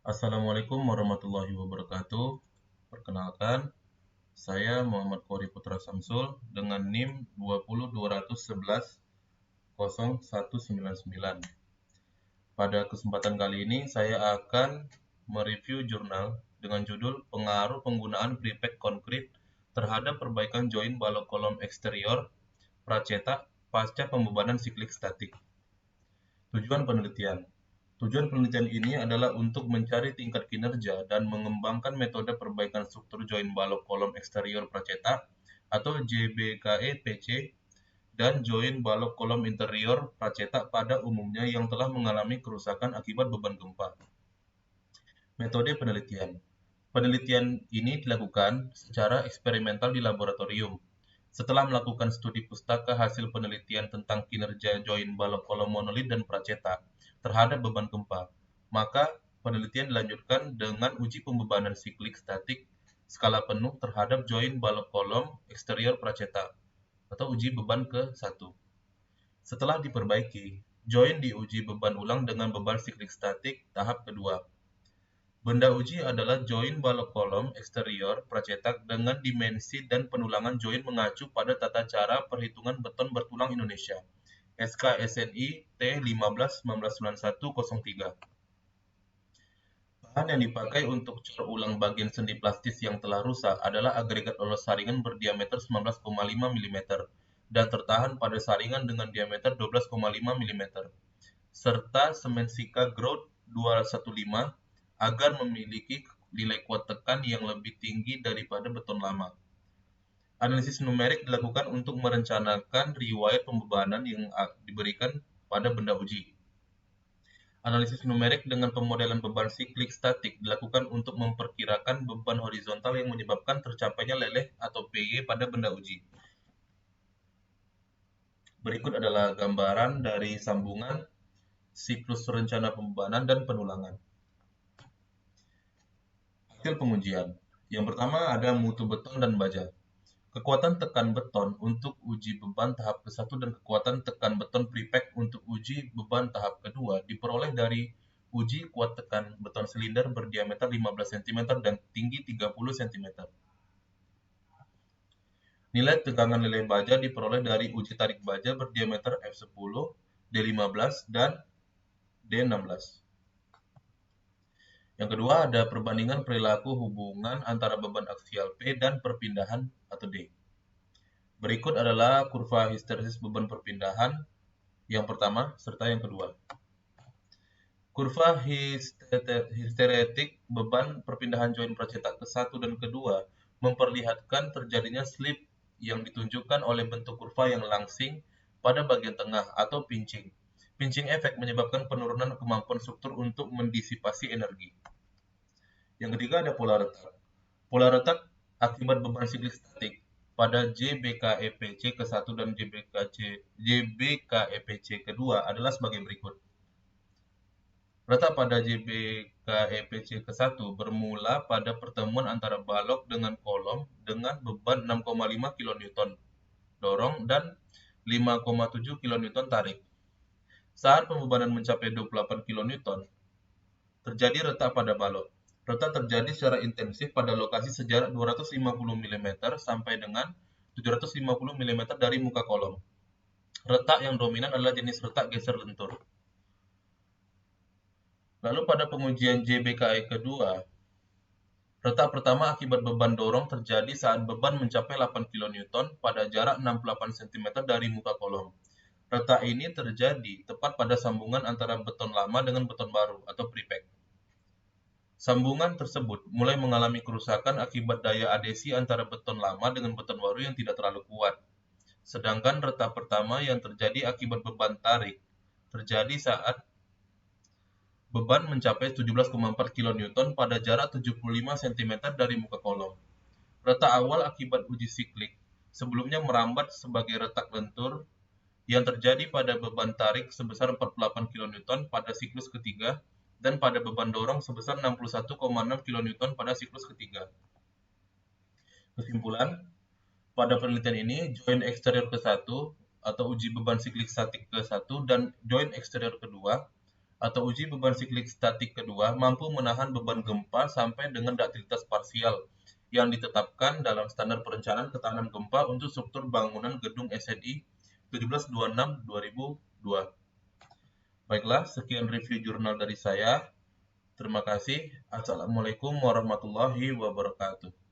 Assalamualaikum warahmatullahi wabarakatuh. Perkenalkan, saya Muhammad Kori Putra Samsul dengan NIM 202110199. Pada kesempatan kali ini saya akan mereview jurnal dengan judul Pengaruh Penggunaan Prepack Konkrit terhadap Perbaikan Join Balok Kolom Eksterior Pracetak Pasca Pembebanan Siklik Statik. Tujuan penelitian. Tujuan penelitian ini adalah untuk mencari tingkat kinerja dan mengembangkan metode perbaikan struktur join balok kolom eksterior pracetak atau JBKE-PC dan join balok kolom interior pracetak pada umumnya yang telah mengalami kerusakan akibat beban gempa. Metode penelitian. Penelitian ini dilakukan secara eksperimental di laboratorium. Setelah melakukan studi pustaka hasil penelitian tentang kinerja join balok kolom monolit dan pracetak terhadap beban gempa, maka penelitian dilanjutkan dengan uji pembebanan siklik statik skala penuh terhadap join balok kolom eksterior pracetak atau uji beban ke-1. Setelah diperbaiki, join diuji beban ulang dengan beban siklik statik tahap kedua. Benda uji adalah join balok kolom eksterior pracetak dengan dimensi dan penulangan join mengacu pada tata cara perhitungan beton bertulang Indonesia (SKSNI T15-1991-03). Bahan yang dipakai untuk cor ulang bagian sendi plastis yang telah rusak adalah agregat lolos saringan berdiameter 19,5 mm dan tertahan pada saringan dengan diameter 12,5 mm, serta semen sika grout 215 agar memiliki nilai kuat tekan yang lebih tinggi daripada beton lama. Analisis numerik dilakukan untuk merencanakan riwayat pembebanan yang diberikan pada benda uji. Analisis numerik dengan pemodelan beban siklik statik dilakukan untuk memperkirakan beban horizontal yang menyebabkan tercapainya leleh atau PY pada benda uji. Berikut adalah gambaran dari sambungan, siklus rencana pembebanan, dan penulangan. Hasil pengujian. Yang pertama ada mutu beton dan baja. Kekuatan tekan beton untuk uji beban tahap ke-1 dan kekuatan tekan beton prepack untuk uji beban tahap kedua diperoleh dari uji kuat tekan beton silinder berdiameter 15 cm dan tinggi 30 cm. Nilai tegangan nilai baja diperoleh dari uji tarik baja berdiameter F10, D15, dan D16. Yang kedua ada perbandingan perilaku hubungan antara beban aksial P dan perpindahan atau D. Berikut adalah kurva histeresis beban perpindahan yang pertama serta yang kedua. Kurva histeretik beban perpindahan join pracetak ke-1 dan kedua memperlihatkan terjadinya slip yang ditunjukkan oleh bentuk kurva yang langsing pada bagian tengah atau pinching. Pinching efek menyebabkan penurunan kemampuan struktur untuk mendisipasi energi. Yang ketiga ada pola retak. Pola retak akibat beban siklik statik pada JBKEPC ke-1 dan JBKEPC kedua adalah sebagai berikut. Retak pada JBKEPC ke-1 bermula pada pertemuan antara balok dengan kolom dengan beban 6,5 kN dorong dan 5,7 kN tarik. Saat pembebanan mencapai 28 kN, terjadi retak pada balok. Retak terjadi secara intensif pada lokasi sejarak 250 mm sampai dengan 750 mm dari muka kolom. Retak yang dominan adalah jenis retak geser lentur. Lalu pada pengujian JBKE kedua, retak pertama akibat beban dorong terjadi saat beban mencapai 8 kN pada jarak 68 cm dari muka kolom. Retak ini terjadi tepat pada sambungan antara beton lama dengan beton baru atau prepack. Sambungan tersebut mulai mengalami kerusakan akibat daya adesi antara beton lama dengan beton baru yang tidak terlalu kuat. Sedangkan retak pertama yang terjadi akibat beban tarik terjadi saat beban mencapai 17,4 kN pada jarak 75 cm dari muka kolom. Retak awal akibat uji siklik sebelumnya merambat sebagai retak lentur yang terjadi pada beban tarik sebesar 48 kN pada siklus ketiga dan pada beban dorong sebesar 61,6 kN pada siklus ketiga. Kesimpulan, pada penelitian ini, join eksterior ke-1 atau uji beban siklik statik ke-1 dan join eksterior kedua atau uji beban siklik statik kedua mampu menahan beban gempa sampai dengan duktilitas parsial yang ditetapkan dalam standar perencanaan ketahanan gempa untuk struktur bangunan gedung SNI 1726/2002. Baiklah, sekian review jurnal dari saya. Terima kasih. Assalamualaikum warahmatullahi wabarakatuh.